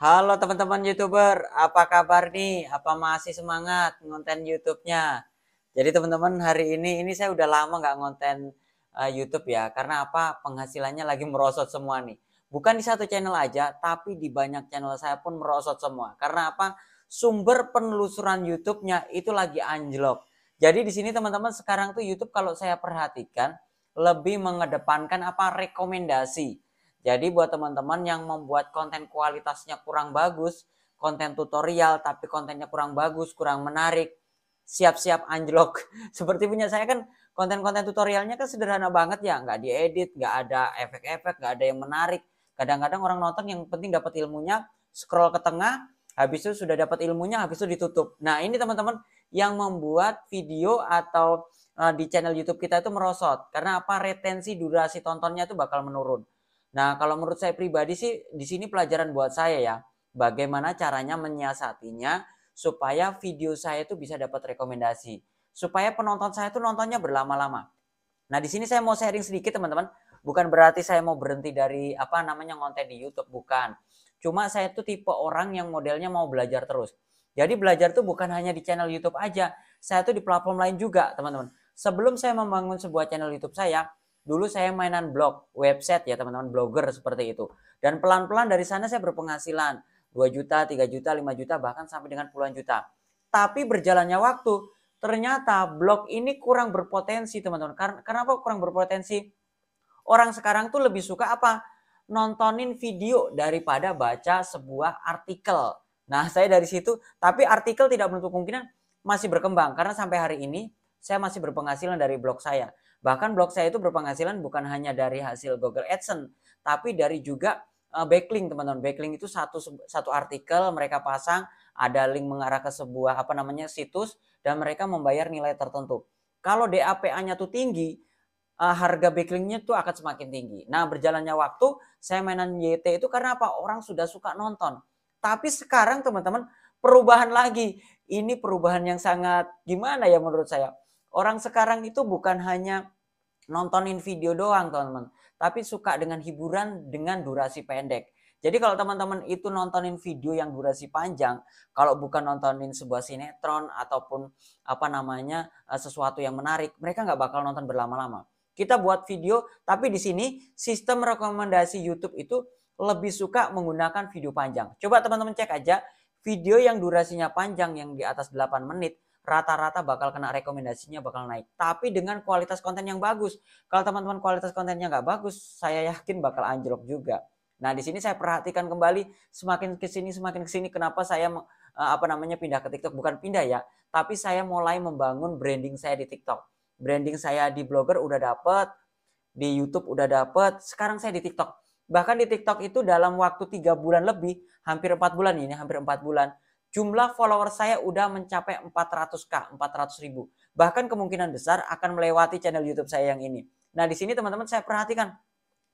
Halo teman-teman YouTuber, apa kabar nih? Apa masih semangat ngonten YouTube-nya? Jadi teman-teman hari ini saya udah lama nggak ngonten YouTube ya, karena apa? Penghasilannya lagi merosot semua nih. Bukan di satu channel aja, tapi di banyak channel saya pun merosot semua. Karena apa? Sumber penelusuran YouTube-nya itu lagi anjlok. Jadi di sini teman-teman sekarang tuh YouTube kalau saya perhatikan lebih mengedepankan apa? Rekomendasi. Jadi buat teman-teman yang membuat konten kualitasnya kurang bagus, konten tutorial tapi kontennya kurang bagus, kurang menarik, siap-siap anjlok. Seperti punya saya kan konten-konten tutorialnya kan sederhana banget ya, nggak diedit, nggak ada efek-efek, nggak ada yang menarik. Kadang-kadang orang nonton yang penting dapat ilmunya, scroll ke tengah, habis itu sudah dapat ilmunya, habis itu ditutup. Nah ini teman-teman yang membuat video atau di channel YouTube kita itu merosot. Karena apa? Retensi durasi tontonnya itu bakal menurun. Nah, kalau menurut saya pribadi sih di sini pelajaran buat saya ya. Bagaimana caranya menyiasatinya supaya video saya itu bisa dapat rekomendasi. Supaya penonton saya itu nontonnya berlama-lama. Nah, di sini saya mau sharing sedikit teman-teman. Bukan berarti saya mau berhenti dari apa namanya ngonten di YouTube, bukan. Cuma saya tuh tipe orang yang modelnya mau belajar terus. Jadi belajar tuh bukan hanya di channel YouTube aja. Saya tuh di platform lain juga, teman-teman. Sebelum saya membangun sebuah channel YouTube saya, dulu saya mainan blog, website ya teman-teman, blogger seperti itu. Dan pelan-pelan dari sana saya berpenghasilan 2 juta, 3 juta, 5 juta, bahkan sampai dengan puluhan juta. Tapi berjalannya waktu, ternyata blog ini kurang berpotensi teman-teman. Kenapa kurang berpotensi? Orang sekarang tuh lebih suka apa? Nontonin video daripada baca sebuah artikel. Nah, saya dari situ, tapi artikel tidak menutup kemungkinan masih berkembang karena sampai hari ini saya masih berpenghasilan dari blog saya. Bahkan blog saya itu berpenghasilan bukan hanya dari hasil Google AdSense, tapi dari juga backlink teman-teman. Backlink itu satu artikel mereka pasang, ada link mengarah ke sebuah apa namanya situs dan mereka membayar nilai tertentu. Kalau DAPA-nya tuh tinggi, harga backlinknya tuh akan semakin tinggi. Nah berjalannya waktu saya mainan YT itu karena apa? Orang sudah suka nonton. Tapi sekarang teman-teman perubahan lagi. Ini perubahan yang sangat gimana ya menurut saya. Orang sekarang itu bukan hanya nontonin video doang teman-teman. Tapi suka dengan hiburan dengan durasi pendek. Jadi kalau teman-teman itu nontonin video yang durasi panjang, kalau bukan nontonin sebuah sinetron ataupun apa namanya sesuatu yang menarik, mereka nggak bakal nonton berlama-lama. Kita buat video, tapi di sini sistem rekomendasi YouTube itu lebih suka menggunakan video panjang. Coba teman-teman cek aja video yang durasinya panjang yang di atas 8 menit, rata-rata bakal kena rekomendasinya bakal naik. Tapi dengan kualitas konten yang bagus. Kalau teman-teman kualitas kontennya nggak bagus, saya yakin bakal anjlok juga. Nah, di sini saya perhatikan kembali semakin ke sini kenapa saya apa namanya pindah ke TikTok, bukan pindah ya, tapi saya mulai membangun branding saya di TikTok. Branding saya di blogger udah dapet, di YouTube udah dapet, sekarang saya di TikTok. Bahkan di TikTok itu dalam waktu 3 bulan lebih, hampir 4 bulan ini, hampir 4 bulan, jumlah follower saya udah mencapai 400k, 400 ribu. Bahkan kemungkinan besar akan melewati channel YouTube saya yang ini. Nah di sini teman-teman saya perhatikan,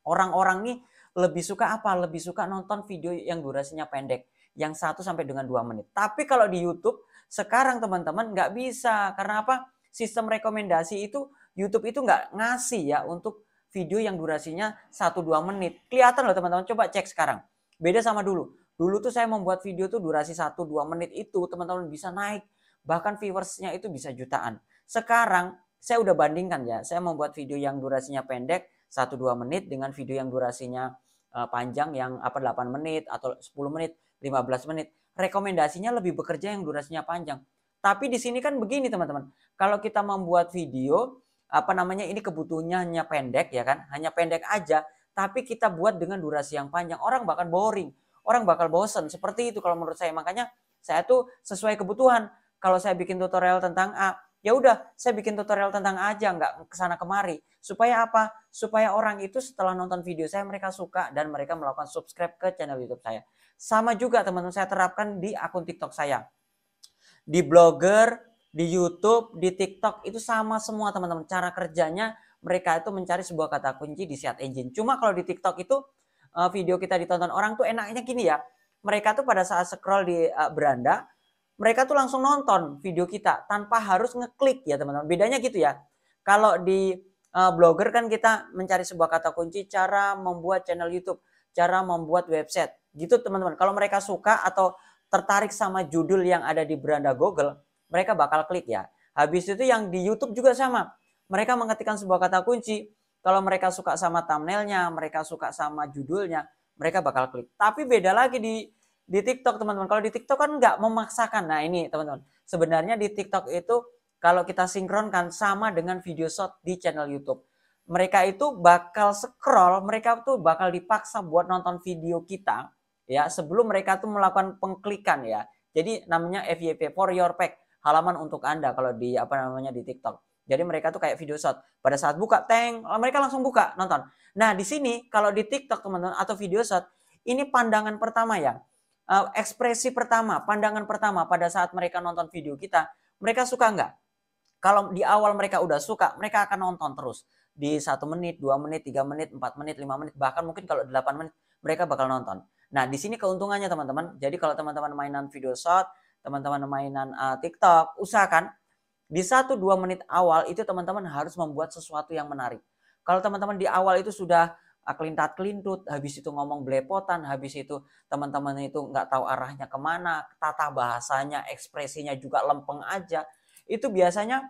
orang-orang nih lebih suka apa? Lebih suka nonton video yang durasinya pendek, yang 1 sampai dengan 2 menit. Tapi kalau di YouTube sekarang teman-teman nggak bisa, karena apa? Sistem rekomendasi itu YouTube itu nggak ngasih ya untuk video yang durasinya 1-2 menit. Kelihatan loh teman-teman, coba cek sekarang. Beda sama dulu. Dulu tuh saya membuat video tuh durasi 1-2 menit itu teman-teman bisa naik. Bahkan viewersnya itu bisa jutaan. Sekarang saya udah bandingkan ya, saya membuat video yang durasinya pendek 1-2 menit dengan video yang durasinya panjang yang apa 8 menit atau 10 menit, 15 menit. Rekomendasinya lebih bekerja yang durasinya panjang. Tapi di sini kan begini teman-teman. Kalau kita membuat video apa namanya ini kebutuhannya hanya pendek ya kan, hanya pendek aja, tapi kita buat dengan durasi yang panjang, orang bakal boring, orang bakal bosen. Seperti itu kalau menurut saya. Makanya saya tuh sesuai kebutuhan. Kalau saya bikin tutorial tentang A, ya udah saya bikin tutorial tentang A aja, nggak kesana kemari. Supaya apa? Supaya orang itu setelah nonton video saya mereka suka dan mereka melakukan subscribe ke channel YouTube saya. Sama juga teman-teman saya terapkan di akun TikTok saya. Di blogger, di YouTube, di TikTok itu sama semua teman-teman. Cara kerjanya mereka itu mencari sebuah kata kunci di search engine. Cuma kalau di TikTok itu video kita ditonton orang tuh enaknya gini ya. Mereka tuh pada saat scroll di beranda, mereka tuh langsung nonton video kita tanpa harus ngeklik ya teman-teman. Bedanya gitu ya. Kalau di blogger kan kita mencari sebuah kata kunci cara membuat channel YouTube, cara membuat website. Gitu teman-teman. Kalau mereka suka atau tertarik sama judul yang ada di beranda Google, mereka bakal klik ya. Habis itu yang di YouTube juga sama. Mereka mengetikkan sebuah kata kunci. Kalau mereka suka sama thumbnailnya, mereka suka sama judulnya, mereka bakal klik. Tapi beda lagi di TikTok teman-teman. Kalau di TikTok kan nggak memaksakan. Nah ini teman-teman. Sebenarnya di TikTok itu kalau kita sinkronkan sama dengan video short di channel YouTube. Mereka itu bakal scroll, mereka tuh bakal dipaksa buat nonton video kita ya sebelum mereka tuh melakukan pengklikan ya. Jadi namanya FYP, for your pack, halaman untuk Anda kalau di di TikTok. Jadi mereka tuh kayak video short. Pada saat buka mereka langsung buka nonton. Nah, di sini kalau di TikTok teman-teman atau video short, ini pandangan pertama ya. Ekspresi pertama, pandangan pertama pada saat mereka nonton video kita, mereka suka nggak? Kalau di awal mereka udah suka, mereka akan nonton terus. Di 1 menit, 2 menit, 3 menit, 4 menit, 5 menit, bahkan mungkin kalau 8 menit mereka bakal nonton. Nah, di sini keuntungannya teman-teman. Jadi kalau teman-teman mainan video short, teman-teman mainan TikTok, usahakan di 1-2 menit awal itu teman-teman harus membuat sesuatu yang menarik. Kalau teman-teman di awal itu sudah kelintat-kelintut, habis itu ngomong belepotan, habis itu teman-teman itu nggak tahu arahnya kemana, tata bahasanya, ekspresinya juga lempeng aja, itu biasanya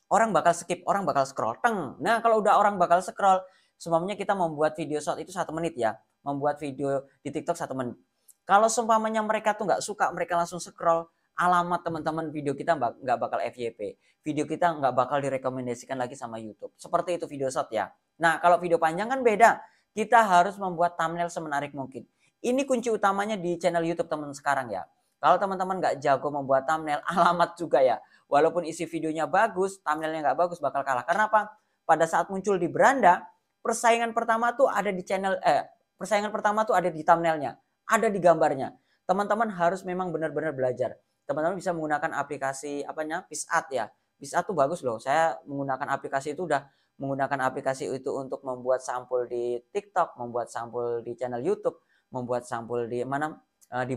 orang bakal skip, orang bakal scroll. Nah kalau udah orang bakal scroll, seumpamanya kita membuat video short itu 1 menit ya, membuat video di TikTok 1 menit. Kalau seumpamanya mereka tuh nggak suka, mereka langsung scroll, alamat teman-teman video kita nggak bakal FYP. Video kita nggak bakal direkomendasikan lagi sama YouTube. Seperti itu video short ya. Nah kalau video panjang kan beda. Kita harus membuat thumbnail semenarik mungkin. Ini kunci utamanya di channel YouTube teman sekarang ya. Kalau teman-teman nggak jago membuat thumbnail, alamat juga ya. Walaupun isi videonya bagus, thumbnailnya nggak bagus bakal kalah. Karena apa? Pada saat muncul di beranda, persaingan pertama tuh ada di persaingan pertama tuh ada di thumbnailnya, ada di gambarnya. Teman-teman harus memang benar-benar belajar. Teman-teman bisa menggunakan aplikasi PicsArt ya. PicsArt tuh bagus loh. Saya menggunakan aplikasi itu udah menggunakan aplikasi itu untuk membuat sampul di TikTok, membuat sampul di channel YouTube, membuat sampul di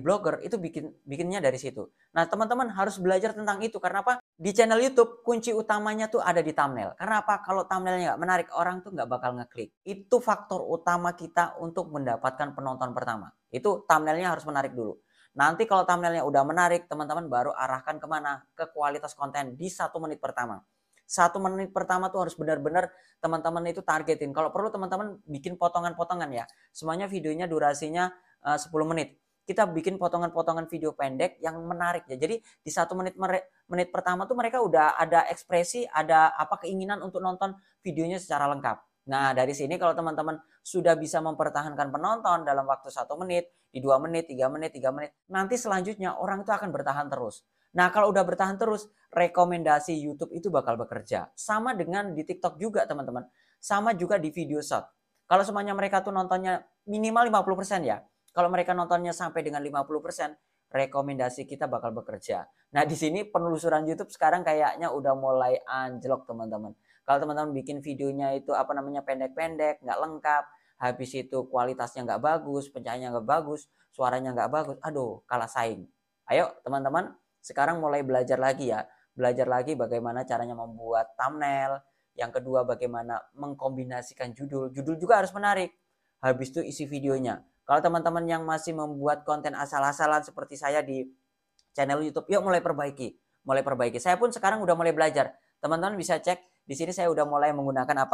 Blogger, itu bikinnya dari situ. Nah, teman-teman harus belajar tentang itu karena apa? Di channel YouTube kunci utamanya tuh ada di thumbnail. Karena apa? Kalau thumbnailnya nggak menarik, orang tuh nggak bakal ngeklik. Itu faktor utama kita untuk mendapatkan penonton pertama. Itu thumbnailnya harus menarik dulu. Nanti kalau thumbnailnya udah menarik, teman-teman baru arahkan kemana? Ke kualitas konten di 1 menit pertama. 1 menit pertama tuh harus benar-benar teman-teman itu targetin. Kalau perlu teman-teman bikin potongan-potongan ya. Semuanya videonya durasinya 10 menit. Kita bikin potongan-potongan video pendek yang menarik ya. Jadi di 1 menit pertama tuh mereka udah ada ekspresi, ada keinginan untuk nonton videonya secara lengkap. Nah dari sini kalau teman-teman sudah bisa mempertahankan penonton dalam waktu 1 menit, di 2 menit, 3 menit, 3 menit, nanti selanjutnya orang itu akan bertahan terus. Nah kalau udah bertahan terus, rekomendasi YouTube itu bakal bekerja. Sama dengan di TikTok juga teman-teman. Sama juga di video short. Kalau semuanya mereka tuh nontonnya minimal 50% ya. Kalau mereka nontonnya sampai dengan 50%, rekomendasi kita bakal bekerja. Nah di sini penelusuran YouTube sekarang kayaknya udah mulai anjlok teman-teman. Kalau teman-teman bikin videonya itu pendek-pendek, nggak lengkap, habis itu kualitasnya nggak bagus, pencahayaannya nggak bagus, suaranya nggak bagus, aduh kalah saing. Ayo teman-teman, sekarang mulai belajar lagi ya. Belajar lagi bagaimana caranya membuat thumbnail. Yang kedua bagaimana mengkombinasikan judul. Judul juga harus menarik. Habis itu isi videonya. Kalau teman-teman yang masih membuat konten asal-asalan seperti saya di channel YouTube, yuk mulai perbaiki. Mulai perbaiki. Saya pun sekarang udah mulai belajar. Teman-teman bisa cek. Di sini saya udah mulai menggunakan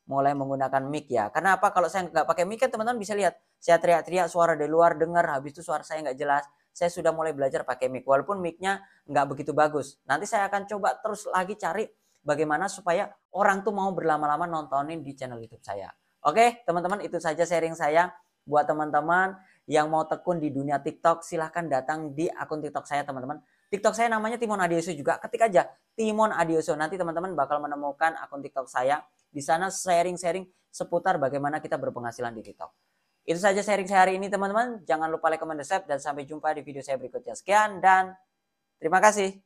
mulai menggunakan mic ya. Karena apa? Kalau saya nggak pakai mic kan teman-teman bisa lihat. Saya teriak-teriak, suara dari luar dengar, habis itu suara saya nggak jelas. Saya sudah mulai belajar pakai mic. Walaupun mic-nya nggak begitu bagus. Nanti saya akan coba terus lagi cari bagaimana supaya orang tuh mau berlama-lama nontonin di channel YouTube saya. Oke, teman-teman itu saja sharing saya. Buat teman-teman yang mau tekun di dunia TikTok, silahkan datang di akun TikTok saya teman-teman. TikTok saya namanya Timon Adioso juga. Ketik aja Timon Adioso. Nanti teman-teman bakal menemukan akun TikTok saya. Di sana sharing-sharing seputar bagaimana kita berpenghasilan di TikTok. Itu saja sharing saya hari ini teman-teman. Jangan lupa like, comment, dan subscribe. Dan sampai jumpa di video saya berikutnya. Sekian dan terima kasih.